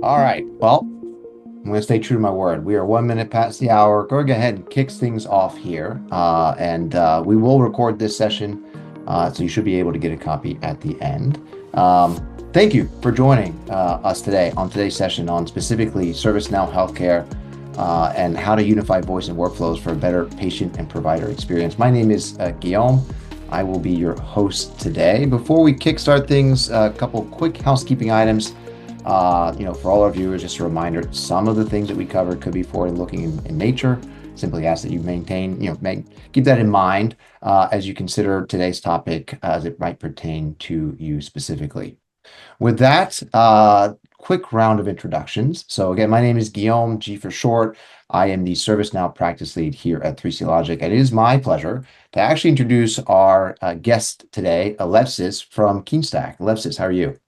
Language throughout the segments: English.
All right. Well, I'm going to stay true to my word. We are 1 minute past the hour. Go ahead and kick things off here. And we will record this session. So you should be able to get a copy at the end. Thank you for joining us today on today's session on specifically ServiceNow Healthcare and how to unify voice and workflows for a better patient and provider experience. My name is Guillaume. I will be your host today. Before we kickstart things, a couple quick housekeeping items. For all our viewers, just a reminder, some of the things that we cover could be forward-looking in nature. Simply ask that you keep that in mind as you consider today's topic as it might pertain to you specifically. With that, quick round of introductions. So again, my name is Guillaume, G for short. I am the ServiceNow practice lead here at 3C Logic, and it is my pleasure to actually introduce our guest today, Elevsis from Keenstack. Elevsis, how are you?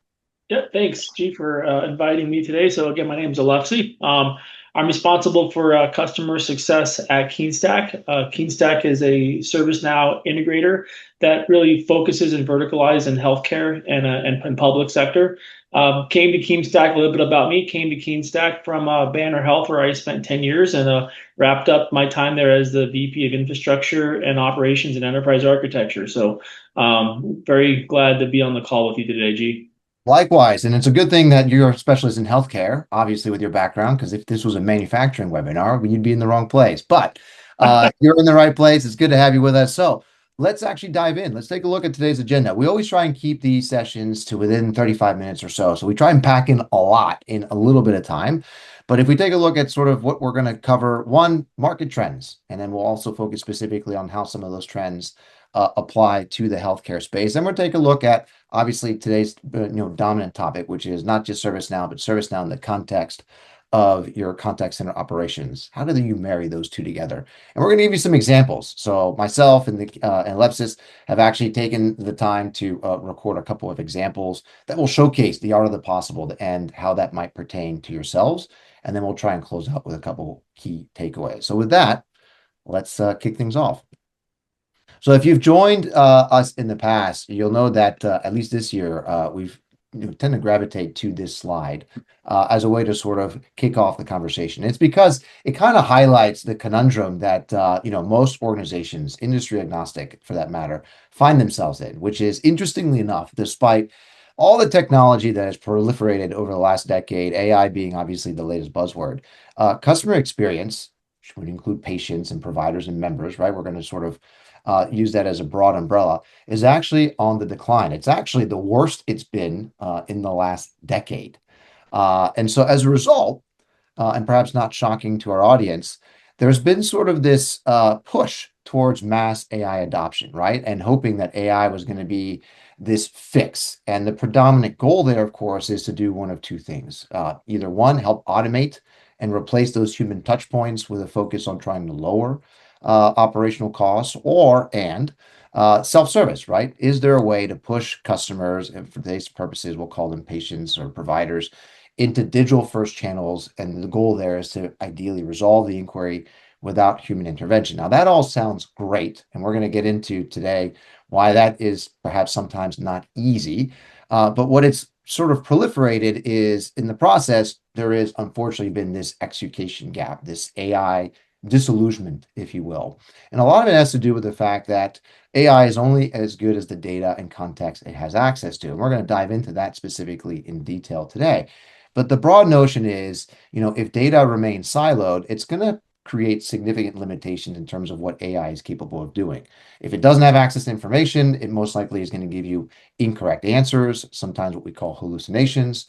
Yeah, thanks, G, for inviting me today. So again, my name is Elefsi. I'm responsible for customer success at Keenstack. Keenstack is a ServiceNow integrator that really focuses and verticalizes in healthcare and public sector. Came to Keenstack, a little bit about me, came to Keenstack from Banner Health, where I spent 10 years and wrapped up my time there as the VP of Infrastructure and Operations and Enterprise Architecture. So very glad to be on the call with you today, G. Likewise, and it's a good thing that you're a specialist in healthcare, obviously with your background, because if this was a manufacturing webinar, you'd be in the wrong place. But you're in the right place. It's good to have you with us. So let's actually dive in. Let's take a look at today's agenda. We always try and keep these sessions to within 35 minutes or so. So we try and pack in a lot in a little bit of time. But if we take a look at sort of what we're going to cover, one, market trends, and then we'll also focus specifically on how some of those trends apply to the healthcare space. And we'll take a look at obviously today's dominant topic, which is not just ServiceNow, but ServiceNow in the context of your contact center operations. How do you marry those two together? And we're going to give you some examples. So myself and Elevsis have actually taken the time to record a couple of examples that will showcase the art of the possible and how that might pertain to yourselves. And then we'll try and close out with a couple key takeaways. So with that, let's kick things off. So if you've joined us in the past, you'll know that at least this year, we've tend to gravitate to this slide as a way to sort of kick off the conversation. It's because it kind of highlights the conundrum that most organizations, industry agnostic for that matter, find themselves in, which is interestingly enough, despite all the technology that has proliferated over the last decade, AI being obviously the latest buzzword, customer experience, which would include patients and providers and members, right? We're going to sort of use that as a broad umbrella, is actually on the decline. It's actually the worst it's been in the last decade. And so as a result, and perhaps not shocking to our audience, there's been sort of this push towards mass AI adoption, right? And hoping that AI was going to be this fix. And the predominant goal there, of course, is to do one of two things. Either one, help automate and replace those human touch points with a focus on trying to lower operational costs, and self-service, right? Is there a way to push customers, and for today's purposes, we'll call them patients or providers, into digital first channels? And the goal there is to ideally resolve the inquiry without human intervention. Now, that all sounds great, and we're going to get into today why that is perhaps sometimes not easy. But what it's sort of proliferated is in the process, there is unfortunately been this execution gap, this AI disillusionment, if you will. And a lot of it has to do with the fact that AI is only as good as the data and context it has access to. And we're going to dive into that specifically in detail today. But the broad notion is, if data remains siloed, it's going to create significant limitations in terms of what AI is capable of doing. If it doesn't have access to information, it most likely is going to give you incorrect answers, sometimes what we call hallucinations.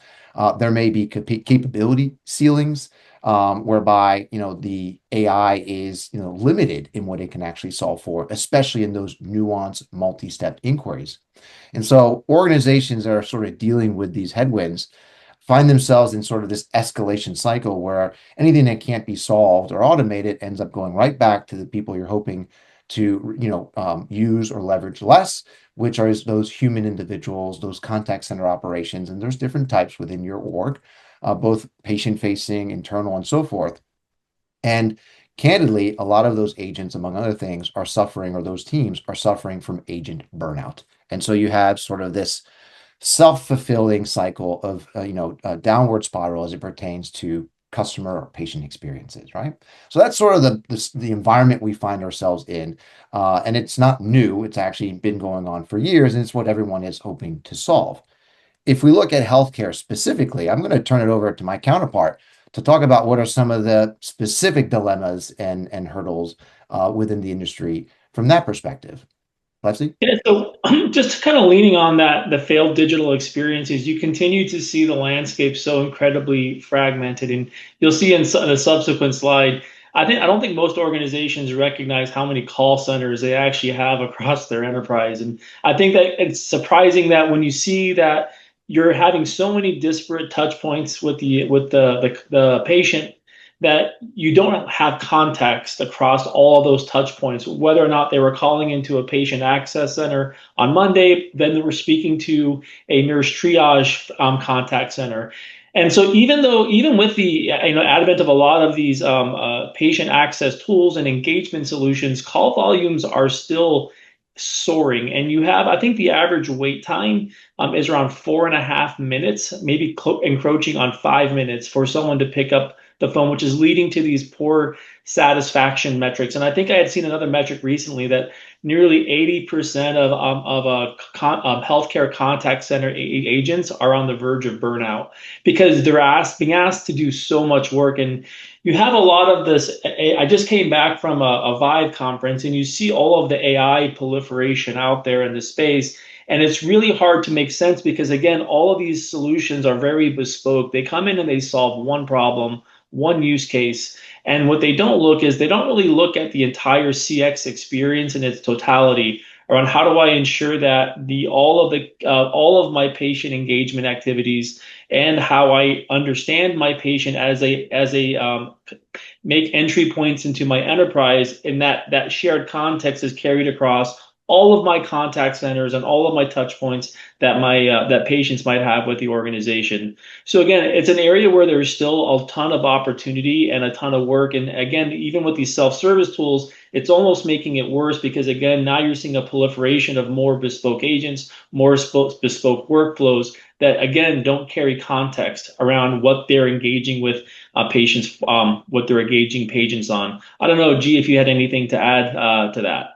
There may be capability ceilings, whereby the AI is limited in what it can actually solve for, especially in those nuanced multi-step inquiries. And so organizations that are sort of dealing with these headwinds find themselves in sort of this escalation cycle where anything that can't be solved or automated ends up going right back to the people you're hoping to use or leverage less, which are those human individuals, those contact center operations. And there's different types within your org, both patient facing, internal, and so forth. And candidly, a lot of those agents, among other things, are suffering, or those teams are suffering from agent burnout. And so you have sort of this self-fulfilling cycle of a downward spiral as it pertains to customer or patient experiences, right? So that's sort of the environment we find ourselves in, and it's not new. It's actually been going on for years, and it's what everyone is hoping to solve. If we look at healthcare specifically, I'm going to turn it over to my counterpart to talk about what are some of the specific dilemmas and hurdles within the industry from that perspective. Lexi? Yeah, so just kind of leaning on that, the failed digital experiences, you continue to see the landscape so incredibly fragmented. And you'll see in the subsequent slide, I don't think most organizations recognize how many call centers they actually have across their enterprise. And I think that it's surprising that when you see that you're having so many disparate touch points with the patient, that you don't have context across all of those touch points, whether or not they were calling into a patient access center on Monday, then they were speaking to a nurse triage contact center. And so even with the advent of a lot of these patient access tools and engagement solutions, call volumes are still soaring. And you have, I think the average wait time is around 4.5 minutes, maybe encroaching on 5 minutes for someone to pick up the phone, which is leading to these poor satisfaction metrics. And I think I had seen another metric recently that nearly 80% of healthcare contact center agents are on the verge of burnout because they're being asked to do so much work. And you have a lot of this. I just came back from a Vive conference, and you see all of the AI proliferation out there in the space. And it's really hard to make sense because, again, all of these solutions are very bespoke. They come in and they solve one problem, one use case. And what they don't look is they don't really look at the entire CX experience in its totality around how do I ensure that all of my patient engagement activities and how I understand my patient as a make entry points into my enterprise, and that shared context is carried across all of my contact centers and all of my touch points that my that patients might have with the organization. So again, it's an area where there's still a ton of opportunity and a ton of work. And again, even with these self-service tools, it's almost making it worse because again, now you're seeing a proliferation of more bespoke agents, more bespoke workflows that again don't carry context around what they're engaging with patients, what they're engaging patients on. I don't know, G, if you had anything to add to that.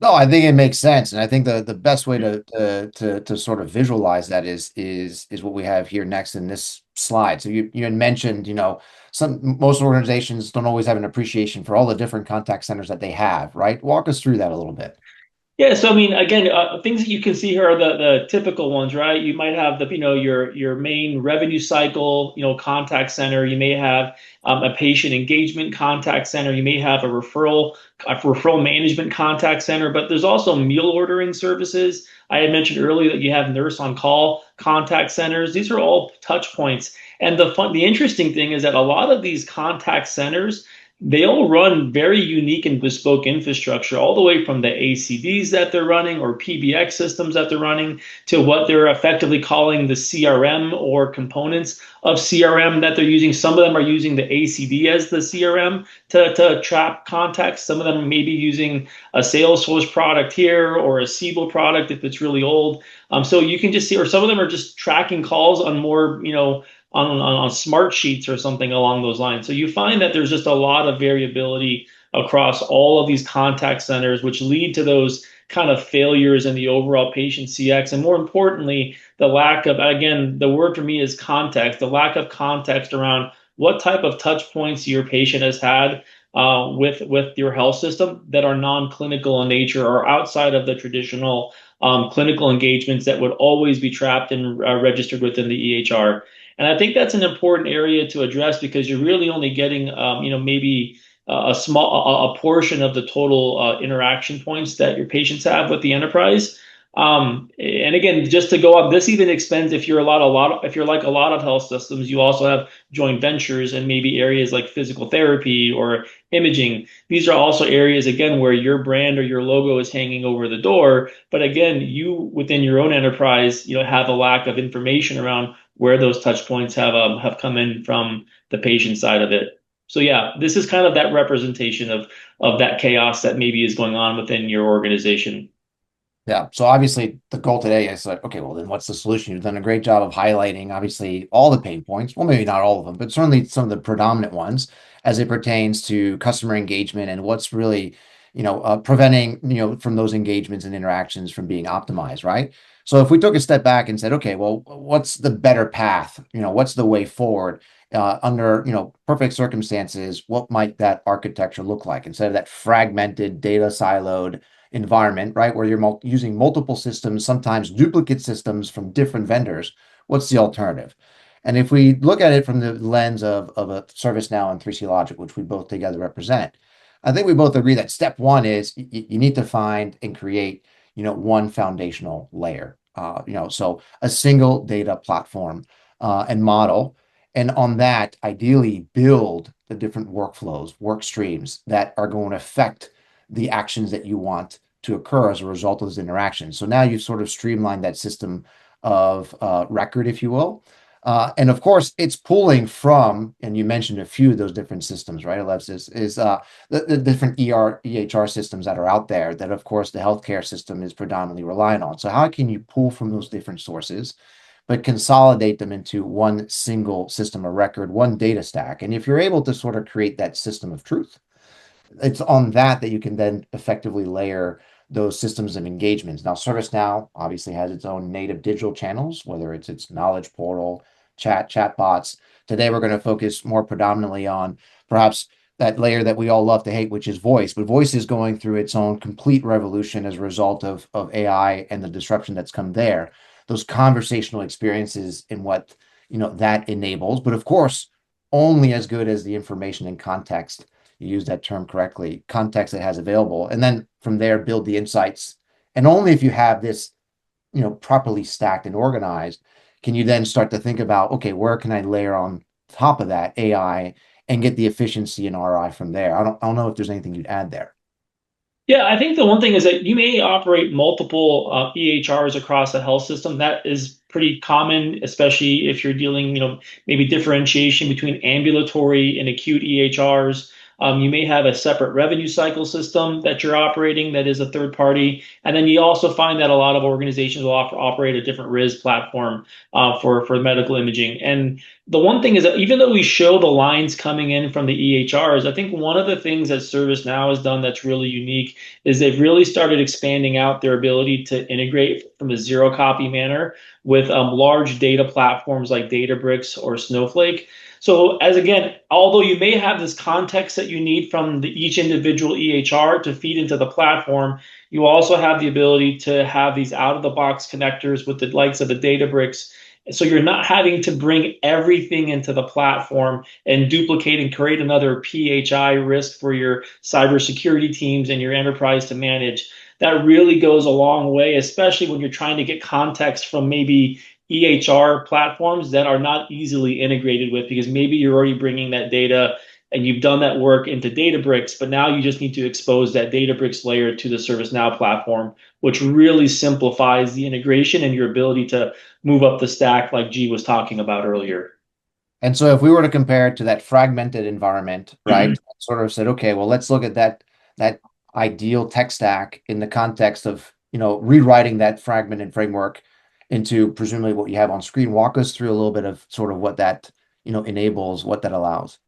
No, I think it makes sense, and I think the best way to sort of visualize that is what we have here next in this slide. So you had mentioned, most organizations don't always have an appreciation for all the different contact centers that they have, right? Walk us through that a little bit. Yeah, so I mean, again, things that you can see here are the typical ones, right? You might have your main revenue cycle, contact center. You may have a patient engagement contact center. You may have a referral management contact center. But there's also meal ordering services. I had mentioned earlier that you have nurse on call contact centers. These are all touch points. And the interesting thing is that a lot of these contact centers, they all run very unique and bespoke infrastructure, all the way from the ACDs that they're running or PBX systems that they're running to what they're effectively calling the CRM or components of CRM that they're using. Some of them are using the ACD as the CRM to trap contacts. Some of them may be using a Salesforce product here or a Siebel product if it's really old. So you can just see, or some of them are just tracking calls on more, on smart sheets or something along those lines. So you find that there's just a lot of variability across all of these contact centers, which lead to those kind of failures in the overall patient CX. And more importantly, the lack of, again, the word for me is context, the lack of context around what type of touch points your patient has had with your health system that are non-clinical in nature or outside of the traditional clinical engagements that would always be trapped and registered within the EHR. And I think that's an important area to address because you're really only getting, maybe a portion of the total interaction points that your patients have with the enterprise. And again, just to go up, this even extends if you're if you're like a lot of health systems, you also have joint ventures and maybe areas like physical therapy or imaging. These are also areas, again, where your brand or your logo is hanging over the door. But again, you within your own enterprise, have a lack of information around where those touch points have come in from the patient side of it. So yeah, this is kind of that representation of that chaos that maybe is going on within your organization. Yeah. So obviously the goal today is like, okay, well then what's the solution? You've done a great job of highlighting obviously all the pain points. Well, maybe not all of them, but certainly some of the predominant ones as it pertains to customer engagement and what's really, preventing, from those engagements and interactions from being optimized, right? So if we took a step back and said, okay, well, what's the better path? What's the way forward? Under, perfect circumstances, what might that architecture look like instead of that fragmented, data siloed environment, right, where you're using multiple systems, sometimes duplicate systems from different vendors? What's the alternative? And if we look at it from the lens of a ServiceNow and 3C Logic, which we both together represent, I think we both agree that step one is you need to find and create, one foundational layer. So a single data platform and model. And on that, ideally build the different workflows, work streams that are going to affect the actions that you want to occur as a result of those interactions. So now you've sort of streamlined that system of record, if you will. And of course, it's pulling from, and you mentioned a few of those different systems, right? Elevsis is the different EHR systems that are out there that, of course, the healthcare system is predominantly reliant on. So how can you pull from those different sources, but consolidate them into one single system of record, one data stack? And if you're able to sort of create that system of truth, it's on that you can then effectively layer those systems of engagements. Now, ServiceNow obviously has its own native digital channels, whether it's its knowledge portal, chatbots. Today, we're going to focus more predominantly on perhaps that layer that we all love to hate, which is voice. But voice is going through its own complete revolution as a result of AI and the disruption that's come there. Those conversational experiences and what that enables, but of course, only as good as the information and context, you use that term correctly, context that has available, and then from there build the insights. And only if you have this, properly stacked and organized, can you then start to think about, okay, where can I layer on top of that AI and get the efficiency and ROI from there? I don't know if there's anything you'd add there. Yeah, I think the one thing is that you may operate multiple EHRs across the health system. That is pretty common, especially if you're dealing, maybe differentiation between ambulatory and acute EHRs. You may have a separate revenue cycle system that you're operating that is a third party. And then you also find that a lot of organizations will operate a different RIS platform for medical imaging. And the one thing is that even though we show the lines coming in from the EHRs, I think one of the things that ServiceNow has done that's really unique is they've really started expanding out their ability to integrate from a zero copy manner with large data platforms like Databricks or Snowflake. So as again, although you may have this context that you need from each individual EHR to feed into the platform, you also have the ability to have these out of the box connectors with the likes of the Databricks. So you're not having to bring everything into the platform and duplicate and create another PHI risk for your cybersecurity teams and your enterprise to manage. That really goes a long way, especially when you're trying to get context from maybe EHR platforms that are not easily integrated with, because maybe you're already bringing that data and you've done that work into Databricks, but now you just need to expose that Databricks layer to the ServiceNow platform, which really simplifies the integration and your ability to move up the stack like G was talking about earlier. And so if we were to compare it to that fragmented environment, right, sort of said, okay, well, let's look at that ideal tech stack in the context of, rewriting that fragmented framework into presumably what you have on screen. Walk us through a little bit of sort of what that, enables, what that allows.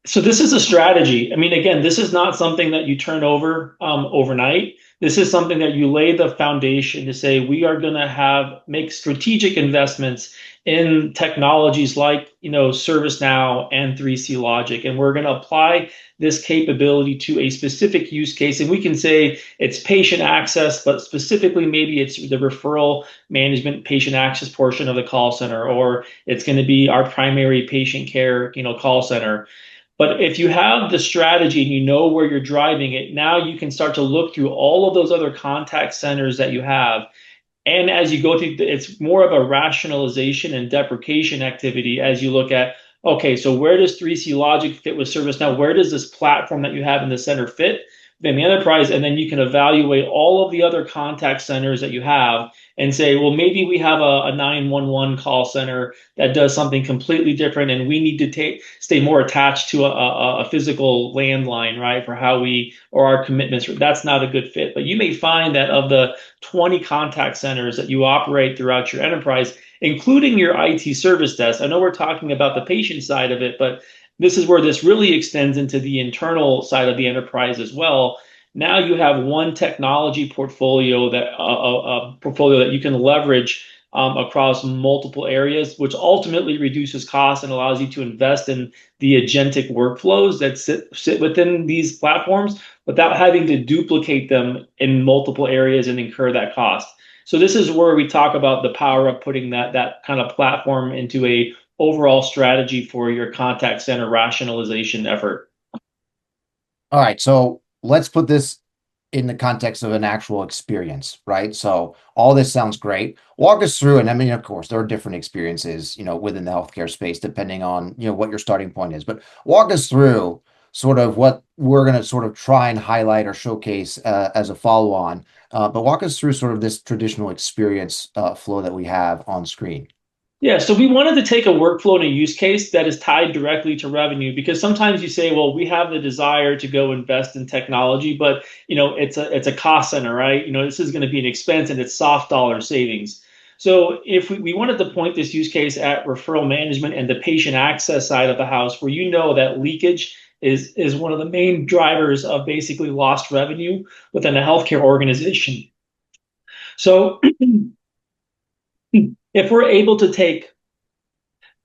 So this is a strategy. I mean, again, this is not something that you turn over overnight. This is something that you lay the foundation to say we are going to have make strategic investments in technologies like ServiceNow and 3C Logic, and we're going to apply this capability to a specific use case. And we can say it's patient access, but specifically maybe it's the referral management patient access portion of the call center, or it's going to be our primary patient care call center. But if you have the strategy and you know where you're driving it, now you can start to look through all of those other contact centers that you have. And as you go through, it's more of a rationalization and deprecation activity as you look at, okay, so where does 3C Logic fit with ServiceNow? Where does this platform that you have in the center fit? within the enterprise, and then you can evaluate all of the other contact centers that you have and say, well, maybe we have a 911 call center that does something completely different, and we need to stay more attached to a physical landline, right, for how we or our commitments. That's not a good fit. But you may find that of the 20 contact centers that you operate throughout your enterprise, including your IT service desk. I know we're talking about the patient side of it, but this is where this really extends into the internal side of the enterprise as well. Now you have one technology portfolio that a portfolio that you can leverage across multiple areas, which ultimately reduces costs and allows you to invest in the agentic workflows that sit within these platforms without having to duplicate them in multiple areas and incur that cost. So this is where we talk about the power of putting that kind of platform into a overall strategy for your contact center rationalization effort. All right, so let's put this in the context of an actual experience, right? So all this sounds great. Walk us through, and I mean, of course, there are different experiences, within the healthcare space, depending on, what your starting point is. But walk us through sort of what we're going to sort of try and highlight or showcase as a follow-on. But walk us through sort of this traditional experience flow that we have on screen. Yeah, so we wanted to take a workflow and a use case that is tied directly to revenue because sometimes you say, well, we have the desire to go invest in technology, but it's a cost center, right? This is going to be an expense and it's soft dollar savings. So if we wanted to point this use case at referral management and the patient access side of the house, where that leakage is one of the main drivers of basically lost revenue within a healthcare organization. So if we're able to take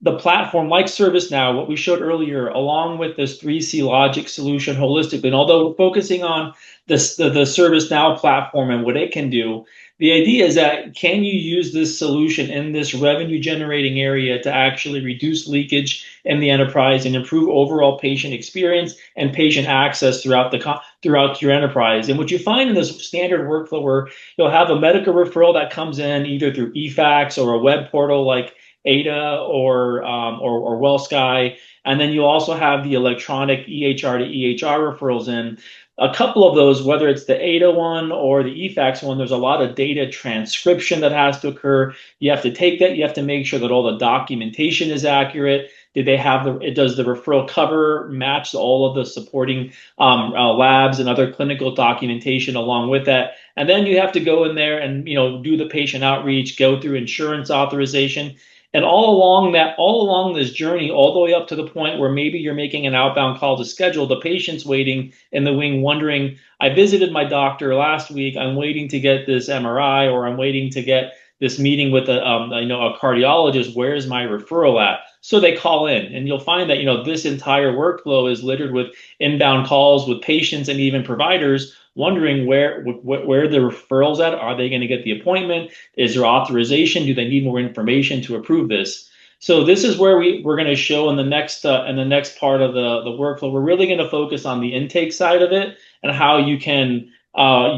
the platform like ServiceNow, what we showed earlier, along with this 3C logic solution holistically, and although we're focusing on the ServiceNow platform and what it can do, the idea is that can you use this solution in this revenue generating area to actually reduce leakage in the enterprise and improve overall patient experience and patient access throughout your enterprise? And what you find in this standard workflow where you'll have a medical referral that comes in either through eFax or a web portal like Ada or WellSky, and then you also have the electronic EHR to EHR referrals in. A couple of those, whether it's the Ada one or the eFax one, there's a lot of data transcription that has to occur. You have to take that. You have to make sure that all the documentation is accurate. Does the referral cover match all of the supporting labs and other clinical documentation along with that? And then you have to go in there and do the patient outreach, go through insurance authorization. And all along this journey, all the way up to the point where maybe you're making an outbound call to schedule, the patient's waiting in the wing wondering, I visited my doctor last week, I'm waiting to get this MRI, or I'm waiting to get this meeting with a cardiologist, where's my referral at? So they call in, and you'll find that this entire workflow is littered with inbound calls with patients and even providers wondering where the referrals at. Are they going to get the appointment? Is there authorization? Do they need more information to approve this? So this is where we're going to show in the next part of the workflow. We're really going to focus on the intake side of it and how you can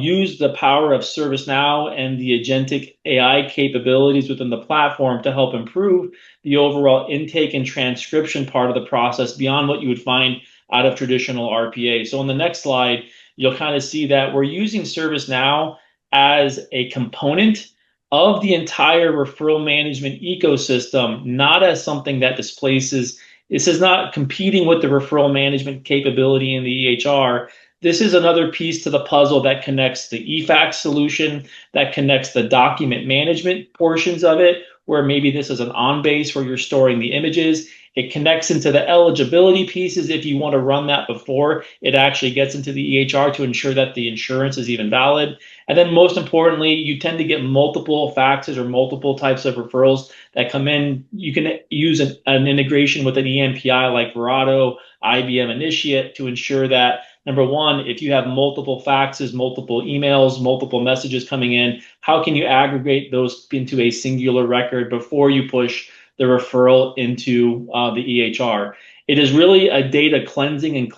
use the power of ServiceNow and the agentic AI capabilities within the platform to help improve the overall intake and transcription part of the process beyond what you would find out of traditional RPA. So on the next slide, you'll kind of see that we're using ServiceNow as a component of the entire referral management ecosystem, not as something that displaces. This is not competing with the referral management capability in the EHR. This is another piece to the puzzle that connects the eFax solution, that connects the document management portions of it, where maybe this is an on-base where you're storing the images. It connects into the eligibility pieces if you want to run that before it actually gets into the EHR to ensure that the insurance is even valid. And then most importantly, you tend to get multiple faxes or multiple types of referrals that come in. You can use an integration with an EMPI like Verado, IBM Initiate to ensure that number one, if you have multiple faxes, multiple emails, multiple messages coming in, how can you aggregate those into a singular record before you push the referral into the EHR? It is really a data cleansing and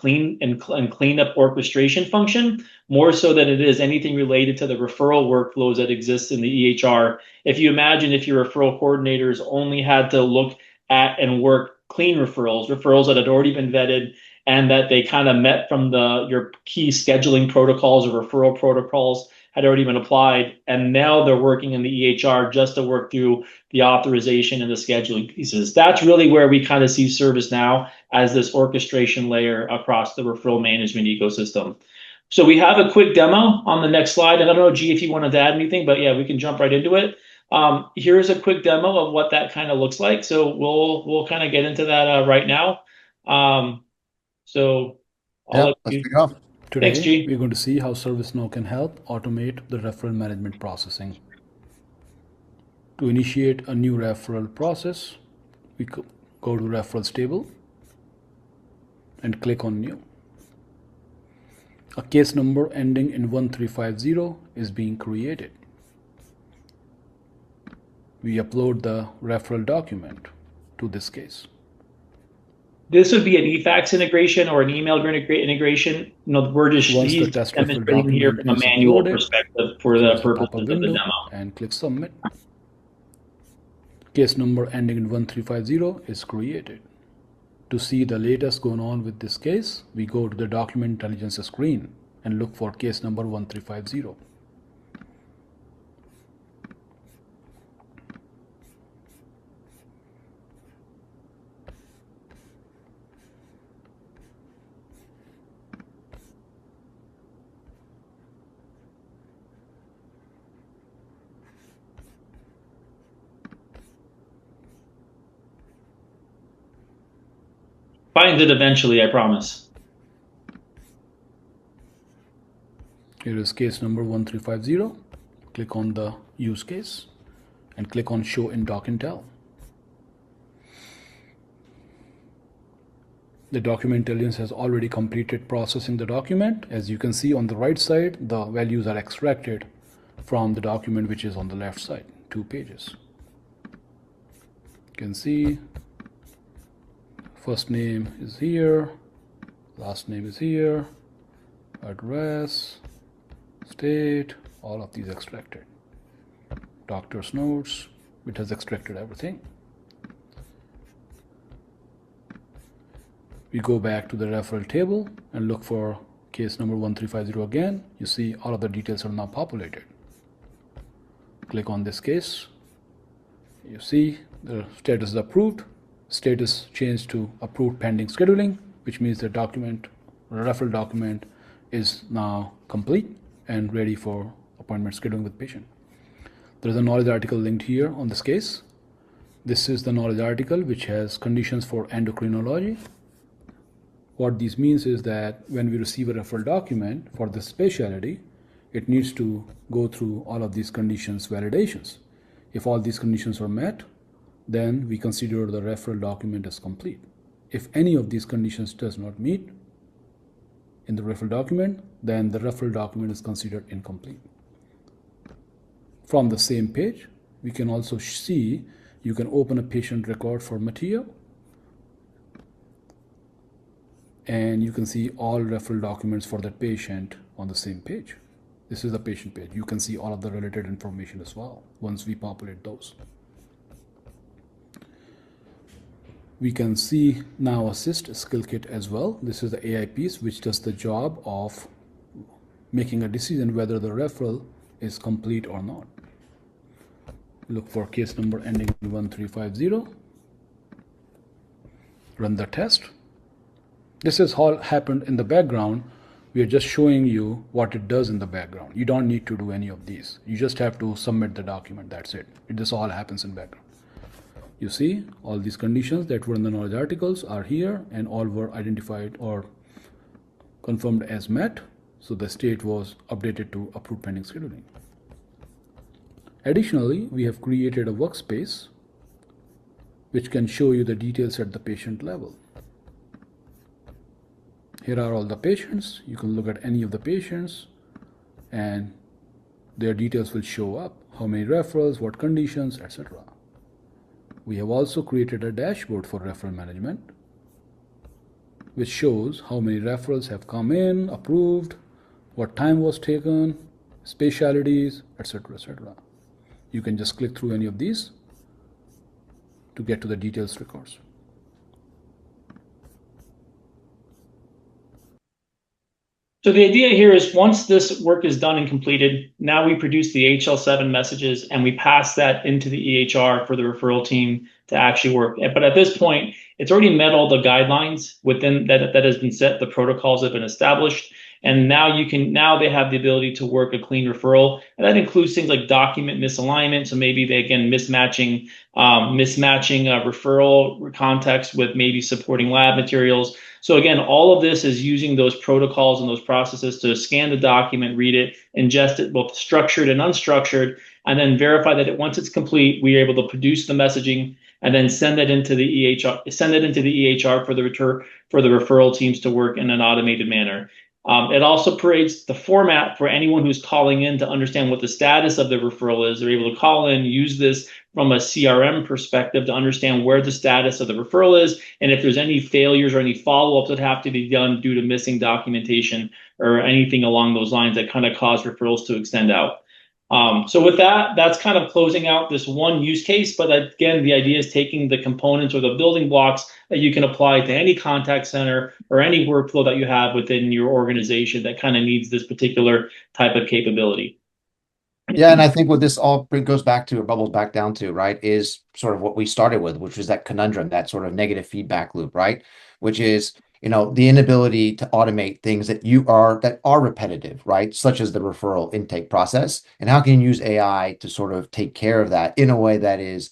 cleanup orchestration function, more so than it is anything related to the referral workflows that exist in the EHR. If you imagine if your referral coordinators only had to look at and work clean referrals that had already been vetted and that they kind of met from your key scheduling protocols or referral protocols had already been applied, and now they're working in the EHR just to work through the authorization and the scheduling pieces. That's really where we kind of see ServiceNow as this orchestration layer across the referral management ecosystem. So we have a quick demo on the next slide. And I don't know, G, if you wanted to add anything, but yeah, we can jump right into it. Here's a quick demo of what that kind of looks like. So we'll kind of get into that right now. So I'll Yeah, let let's you. kick it off. Thanks, Today, G. we're going to see how ServiceNow can help automate the referral management processing. To initiate a new referral process, we go to referrals table and click on new. A case number ending in 1350 is being created. We upload the referral document to this case. This would be an eFax integration or an email integration. We're just Once the he's test referral demonstrating here document from a is manual uploaded, perspective for the close the purposes pop-up of the window demo. and click submit. Case number ending in 1350 is created. To see the latest going on with this case, we go to the document intelligence screen and look for case number 1350. Finds it eventually, I promise. Here is case number 1350. Click on the use case and click on show in doc intel. The document intelligence has already completed processing the document. As you can see on the right side, the values are extracted from the document which is on the left side, 2 pages. You can see first name is here, last name is here, address, state, all of these extracted. Doctor's notes, it has extracted everything. We go back to the referral table and look for case number 1350 again. You see all of the details are now populated. Click on this case. You see the status is approved. Status changed to approved pending scheduling, which means the referral document is now complete and ready for appointment scheduling with patient. There is a knowledge article linked here on this case. This is the knowledge article which has conditions for endocrinology. What this means is that when we receive a referral document for this specialty, it needs to go through all of these conditions validations. If all these conditions are met, then we consider the referral document as complete. If any of these conditions does not meet in the referral document, then the referral document is considered incomplete. From the same page, we can also see you can open a patient record for material, and you can see all referral documents for that patient on the same page. This is the patient page. You can see all of the related information as well once we populate those. We can see Now Assist skill kit as well. This is the AI piece which does the job of making a decision whether the referral is complete or not. Look for case number ending in 1350. Run the test. This is all happened in the background. We are just showing you what it does in the background. You don't need to do any of these. You just have to submit the document. That's it. This all happens in background. You see all these conditions that were in the knowledge articles are here and all were identified or confirmed as met. So the state was updated to approved pending scheduling. Additionally, we have created a workspace which can show you the details at the patient level. Here are all the patients. You can look at any of the patients and their details will show up. How many referrals, what conditions, etc. We have also created a dashboard for referral management which shows how many referrals have come in, approved, what time was taken, specialties, etc., etc. You can just click through any of these to get to the details records. So the idea here is once this work is done and completed, now we produce the HL7 messages and we pass that into the EHR for the referral team to actually work. But at this point, it's already met all the guidelines within that has been set. The protocols have been established. And now they have the ability to work a clean referral. And that includes things like document misalignment. So maybe they, again, mismatching referral context with maybe supporting lab materials. So again, all of this is using those protocols and those processes to scan the document, read it, ingest it, both structured and unstructured, and then verify that once it's complete, we are able to produce the messaging and then send it into the EHR for the referral teams to work in an automated manner. It also creates the format for anyone who's calling in to understand what the status of the referral is. They're able to call in, use this from a CRM perspective to understand where the status of the referral is, and if there's any failures or any follow-ups that have to be done due to missing documentation or anything along those lines that kind of cause referrals to extend out. So with that, that's kind of closing out this one use case. But again, the idea is taking the components or the building blocks that you can apply to any contact center or any workflow that you have within your organization that kind of needs this particular type of capability. Yeah, and I think what this all goes back to or bubbles back down to, right, is sort of what we started with, which was that conundrum, that sort of negative feedback loop, right? Which is, the inability to automate things that are repetitive, right? Such as the referral intake process. And how can you use AI to sort of take care of that in a way that is,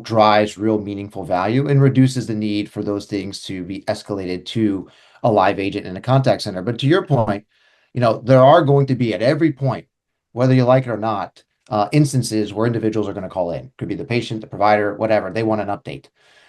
drives real meaningful value and reduces the need for those things to be escalated to a live agent in a contact center. But to your point, there are going to be at every point, whether you like it or not, instances where individuals are going to call in. Could be the patient, the provider, whatever. They want an update.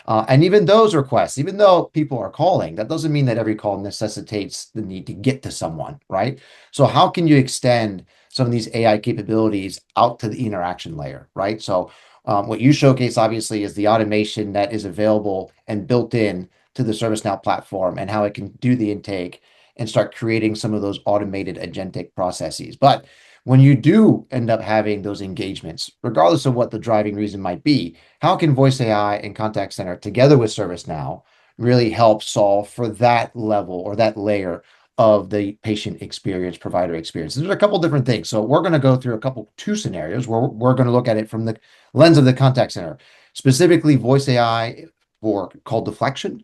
And even those requests, even though people are calling, that doesn't mean that every call necessitates the need to get to someone, right? So how can you extend some of these AI capabilities out to the interaction layer, right? So what you showcase, obviously, is the automation that is available and built in to the ServiceNow platform and how it can do the intake and start creating some of those automated agentic processes. But when you do end up having those engagements, regardless of what the driving reason might be, how can voice AI and contact center together with ServiceNow really help solve for that level or that layer of the patient experience, provider experience? There's a couple different things. So we're going to go through two scenarios where we're going to look at it from the lens of the contact center, specifically voice AI for call deflection,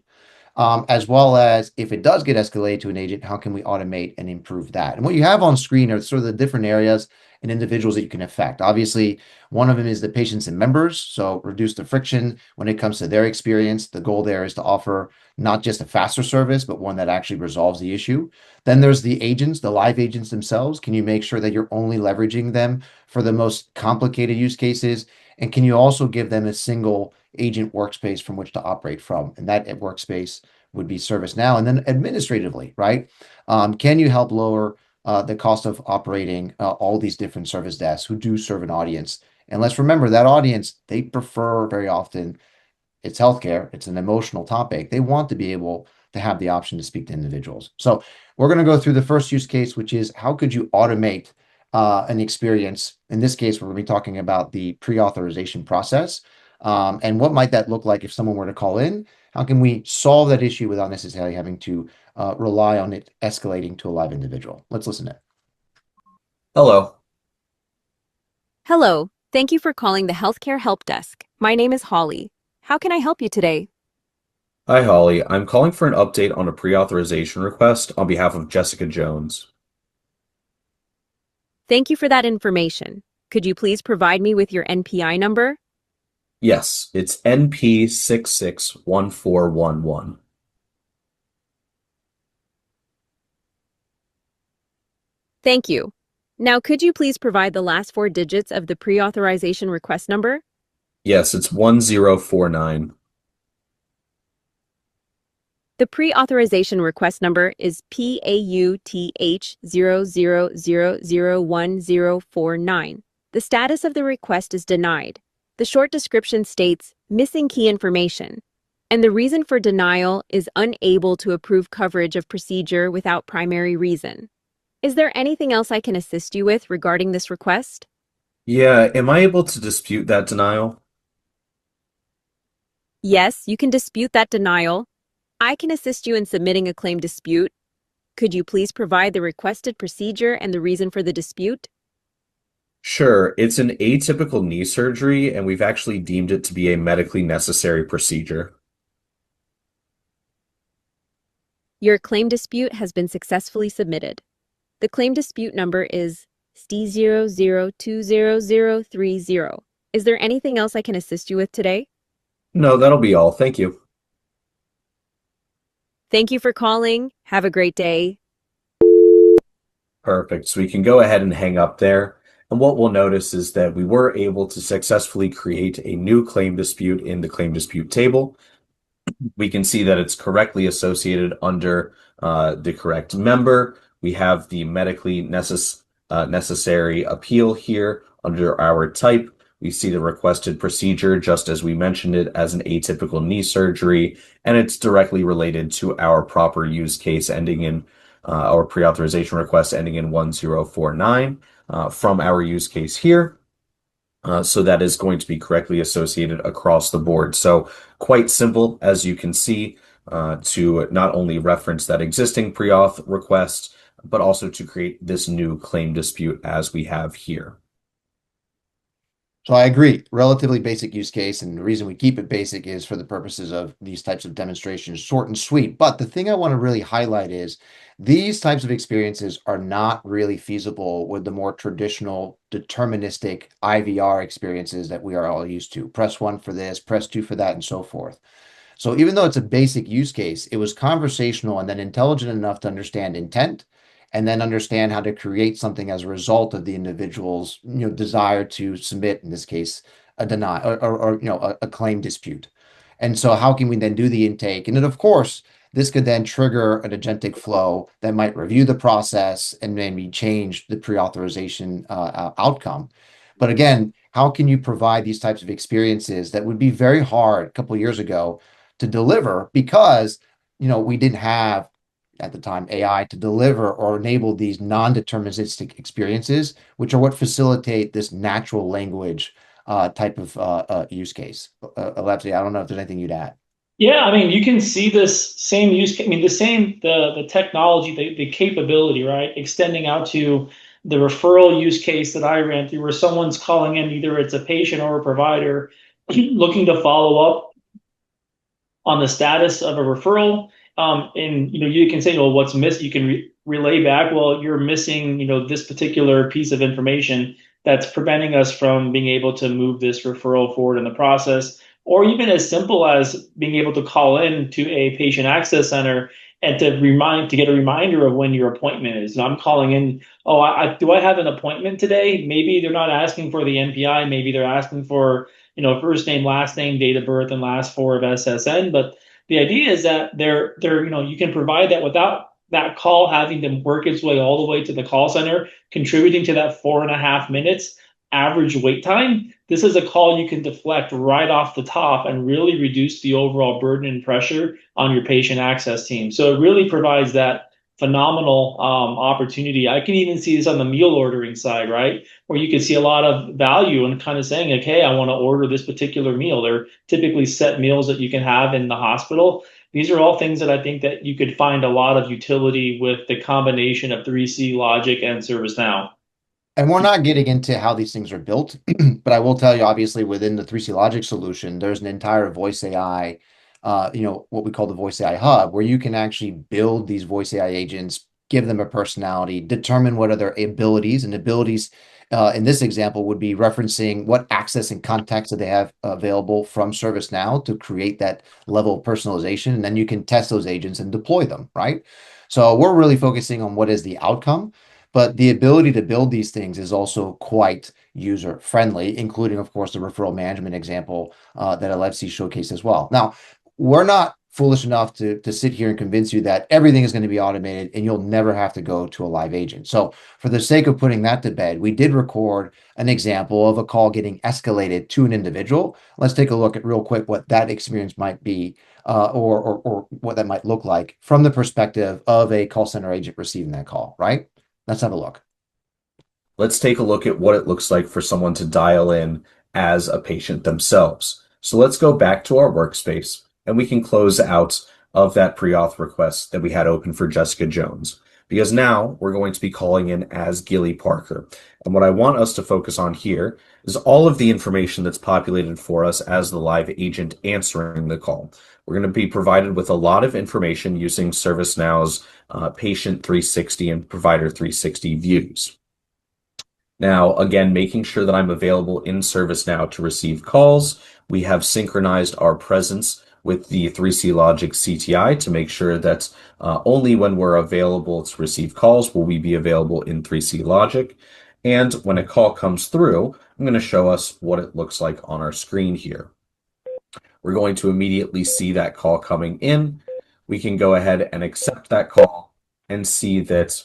as well as if it does get escalated to an agent, how can we automate and improve that? And what you have on screen are sort of the different areas and individuals that you can affect. Obviously, one of them is the patients and members, so reduce the friction when it comes to their experience. The goal there is to offer not just a faster service, but one that actually resolves the issue. Then there's the agents, the live agents themselves. Can you make sure that you're only leveraging them for the most complicated use cases? And can you also give them a single agent workspace from which to operate from? And that workspace would be ServiceNow. And then administratively, right? Can you help lower the cost of operating all these different service desks who do serve an audience? And let's remember that audience, they prefer very often, it's healthcare, it's an emotional topic. They want to be able to have the option to speak to individuals. So we're going to go through the first use case, which is how could you automate an experience? In this case, we're going to be talking about the pre-authorization process. And what might that look like if someone were to call in? How can we solve that issue without necessarily having to rely on it escalating to a live individual? Let's listen to it. Hello. Hello. Thank you for calling the Healthcare Help Desk. My name is Holly. How can I help you today? Hi, Holly. I'm calling for an update on a pre-authorization request on behalf of Jessica Jones. Thank you for that information. Could you please provide me with your NPI number? Yes, it's NP661411. Thank you. Now, could you please provide the last four digits of the pre-authorization request number? Yes, it's 1049. The pre-authorization request number is PAUTH00001049. The status of the request is denied. The short description states, missing key information, and the reason for denial is unable to approve coverage of procedure without primary reason. Is there anything else I can assist you with regarding this request? Yeah, am I able to dispute that denial? Yes, you can dispute that denial. I can assist you in submitting a claim dispute. Could you please provide the requested procedure and the reason for the dispute? Sure, it's an atypical knee surgery, and we've actually deemed it to be a medically necessary procedure. Your claim dispute has been successfully submitted. The claim dispute number is ST00200030. Is there anything else I can assist you with today? No, that'll be all. Thank you. Thank you for calling. Have a great day. Perfect. So we can go ahead and hang up there. And what we'll notice is that we were able to successfully create a new claim dispute in the claim dispute table. We can see that it's correctly associated under the correct member. We have the medically necessary appeal here under our type. We see the requested procedure, just as we mentioned it, as an atypical knee surgery, and it's directly related to our proper use case ending in our pre-authorization request ending in 1049 from our use case here. So that is going to be correctly associated across the board. So quite simple, as you can see, to not only reference that existing pre-auth request, but also to create this new claim dispute as we have here. So I agree, relatively basic use case, and the reason we keep it basic is for the purposes of these types of demonstrations, short and sweet. But the thing I want to really highlight is these types of experiences are not really feasible with the more traditional deterministic IVR experiences that we are all used to. Press one for this, press two for that, and so forth. So even though it's a basic use case, it was conversational and then intelligent enough to understand intent and then understand how to create something as a result of the individual's desire to submit, in this case, a deny or a claim dispute. And so how can we then do the intake? And then of course, this could then trigger an agentic flow that might review the process and maybe change the pre-authorization outcome. But again, how can you provide these types of experiences that would be very hard a couple of years ago to deliver because we didn't have at the time AI to deliver or enable these non-deterministic experiences, which are what facilitate this natural language type of use case. Elevsis, I don't know if there's anything you'd add. Yeah, I mean, you can see this same use. I mean, the technology, the capability, right, extending out to the referral use case that I ran through, where someone's calling in, either it's a patient or a provider, looking to follow up on the status of a referral. And you can say, well, what's missed? You can relay back, well, you're missing, this particular piece of information that's preventing us from being able to move this referral forward in the process. Or even as simple as being able to call in to a patient access center and to get a reminder of when your appointment is. And I'm calling in, oh, do I have an appointment today? Maybe they're not asking for the NPI, maybe they're asking for, first name, last name, date of birth, and last four of SSN. But the idea is that you can provide that without that call having to work its way all the way to the call center, contributing to that 4.5 minutes average wait time. This is a call you can deflect right off the top and really reduce the overall burden and pressure on your patient access team. So it really provides that phenomenal opportunity. I can even see this on the meal ordering side, right? Where you can see a lot of value in kind of saying, like, hey, I want to order this particular meal. They're typically set meals that you can have in the hospital. These are all things that I think that you could find a lot of utility with the combination of 3C Logic and ServiceNow. And we're not getting into how these things are built, but I will tell you, obviously, within the 3C Logic solution, there's an entire voice AI, what we call the voice AI hub, where you can actually build these voice AI agents, give them a personality, determine what are their abilities, and abilities in this example would be referencing what access and context that they have available from ServiceNow to create that level of personalization. And then you can test those agents and deploy them, right? So we're really focusing on what is the outcome. But the ability to build these things is also quite user friendly, including, of course, the referral management example that Elevsis showcased as well. Now, we're not foolish enough to sit here and convince you that everything is going to be automated and you'll never have to go to a live agent. So for the sake of putting that to bed, we did record an example of a call getting escalated to an individual. Let's take a look at real quick what that experience might be or what that might look like from the perspective of a call center agent receiving that call, right? Let's have a look. Let's take a look at what it looks like for someone to dial in as a patient themselves. So let's go back to our workspace and we can close out of that pre-auth request that we had open for Jessica Jones, because now we're going to be calling in as Gilly Parker. And what I want us to focus on here is all of the information that's populated for us as the live agent answering the call. We're going to be provided with a lot of information using ServiceNow's Patient 360 and Provider 360 views. Now, again, making sure that I'm available in ServiceNow to receive calls, we have synchronized our presence with the 3C Logic CTI to make sure that only when we're available to receive calls will we be available in 3C Logic. And when a call comes through, I'm going to show us what it looks like on our screen here. We're going to immediately see that call coming in. We can go ahead and accept that call and see that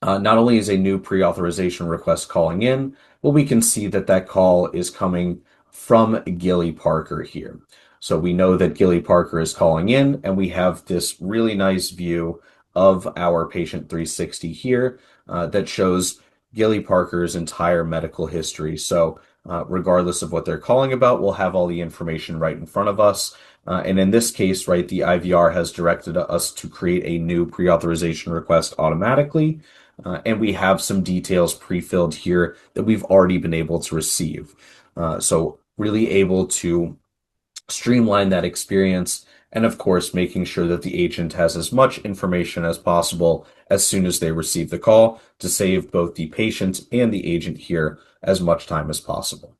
not only is a new pre-authorization request calling in, but we can see that that call is coming from Gilly Parker here. So we know that Gilly Parker is calling in, and we have this really nice view of our patient 360 here that shows Gilly Parker's entire medical history. So regardless of what they're calling about, we'll have all the information right in front of us. And in this case, right, the IVR has directed us to create a new pre-authorization request automatically. And we have some details pre-filled here that we've already been able to receive. So really able to streamline that experience, and of course, making sure that the agent has as much information as possible as soon as they receive the call to save both the patient and the agent here as much time as possible.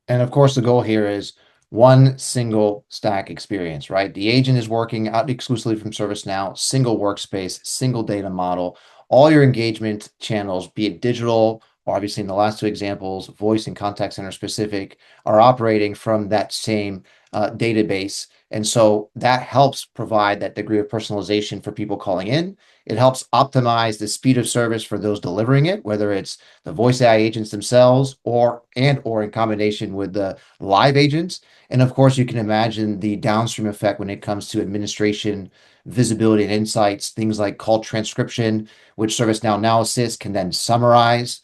And of course, the goal here is one single stack experience, right? The agent is working out exclusively from ServiceNow, single workspace, single data model. All your engagement channels, be it digital, or obviously in the last two examples, voice and contact center specific, are operating from that same database. And so that helps provide that degree of personalization for people calling in. It helps optimize the speed of service for those delivering it, whether it's the voice AI agents themselves or in combination with the live agents. And of course, you can imagine the downstream effect when it comes to administration, visibility, and insights, things like call transcription, which ServiceNow Now Assist can then summarize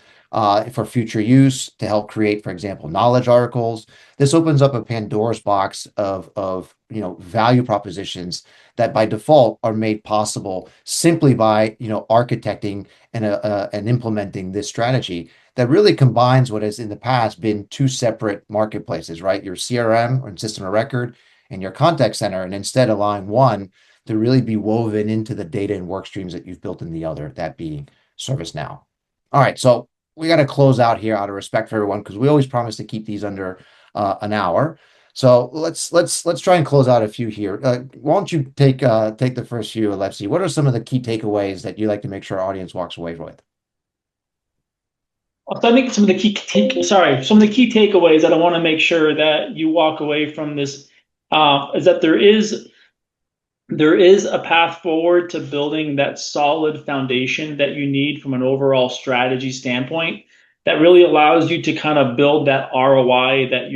for future use to help create, for example, knowledge articles. This opens up a Pandora's box of value propositions that by default are made possible simply by architecting and implementing this strategy that really combines what has in the past been two separate marketplaces, right? Your CRM or system of record and your contact center, and instead allowing one to really be woven into the data and work streams that you've built in the other, that being ServiceNow. All right, so we got to close out here out of respect for everyone because we always promise to keep these under an hour. So let's try and close out a few here. Why don't you take the first few, Elevsis? What are some of the key takeaways that you like to make sure our audience walks away with? So I think some of the key takeaways that I want to make sure that you walk away from this is that there is a path forward to building that solid foundation that you need from an overall strategy standpoint that really allows you to kind of build that ROI that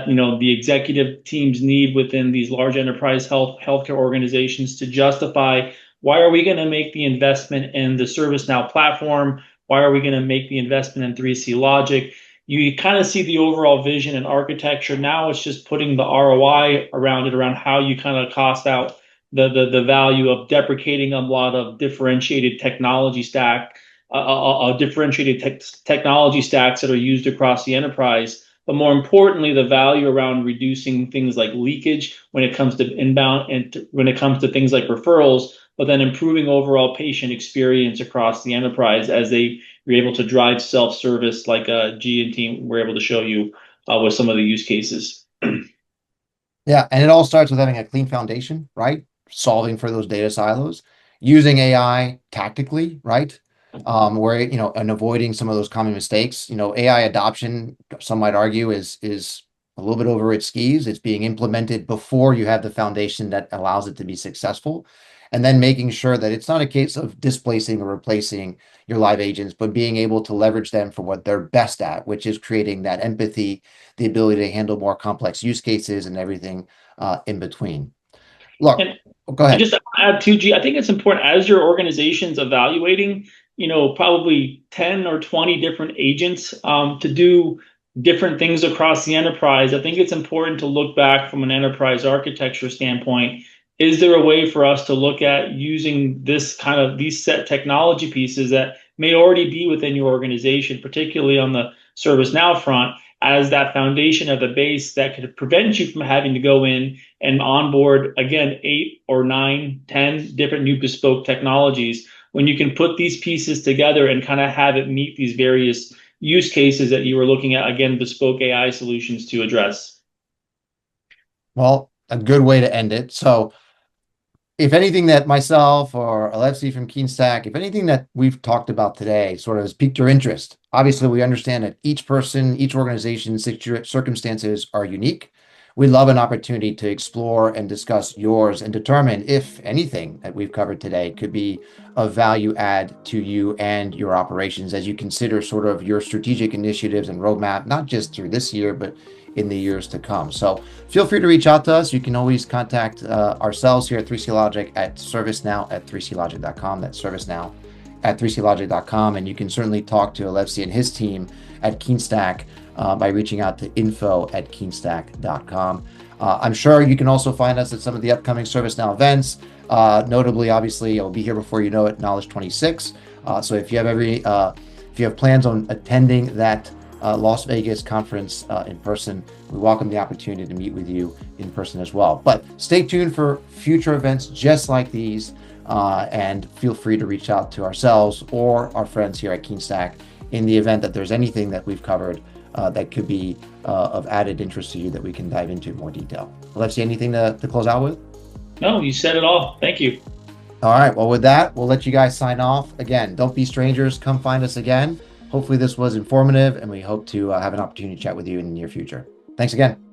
the executive teams need within these large enterprise healthcare organizations to justify why are we going to make the investment in the ServiceNow platform? Why are we going to make the investment in 3C Logic? You kind of see the overall vision and architecture. Now it's just putting the ROI around it, around how you kind of cost out the value of deprecating a lot of differentiated technology technology stacks that are used across the enterprise. But more importantly, the value around reducing things like leakage when it comes to inbound and when it comes to things like referrals, but then improving overall patient experience across the enterprise as you're able to drive self-service like G and team were able to show you with some of the use cases. Yeah, and it all starts with having a clean foundation, right? Solving for those data silos, using AI tactically, right? Where and avoiding some of those common mistakes. AI adoption, some might argue, is a little bit over its skis. It's being implemented before you have the foundation that allows it to be successful. And then making sure that it's not a case of displacing or replacing your live agents, but being able to leverage them for what they're best at, which is creating that empathy, the ability to handle more complex use cases and everything in between. Look, And go ahead. just to add to G, I think it's important as your organization's evaluating, probably 10 or 20 different agents to do different things across the enterprise, I think it's important to look back from an enterprise architecture standpoint. Is there a way for us to look at using these set technology pieces that may already be within your organization, particularly on the ServiceNow front, as that foundation of the base that could prevent you from having to go in and onboard, again, 8 or 9, 10 different new bespoke technologies, when you can put these pieces together and kind of have it meet these various use cases that you were looking at, again, bespoke AI solutions to address. Well, a good way to end it. So if anything that myself or Elevsis from Keenstack, if anything that we've talked about today sort of has piqued your interest, obviously we understand that each person, each organization's circumstances are unique. We'd love an opportunity to explore and discuss yours and determine if anything that we've covered today could be of value add to you and your operations as you consider sort of your strategic initiatives and roadmap, not just through this year, but in the years to come. So feel free to reach out to us. You can always contact ourselves here at 3C Logic at servicenow@3clogic.com. That's servicenow@3clogic.com. And you can certainly talk to Elevsis and his team at Keenstack by reaching out to info@keenstack.com. I'm sure you can also find us at some of the upcoming ServiceNow events. Notably, obviously, I'll be here before you know it, Knowledge 26. So if you have plans on attending that Las Vegas conference in person, we welcome the opportunity to meet with you in person as well. But stay tuned for future events just like these, and feel free to reach out to ourselves or our friends here at Keenstack in the event that there's anything that we've covered that could be of added interest to you that we can dive into in more detail. Alexi, anything to close out with? No, you said it all. Thank you. All right. Well, with that, we'll let you guys sign off. Again, don't be strangers. Come find us again. Hopefully this was informative, and we hope to have an opportunity to chat with you in the near future. Thanks again.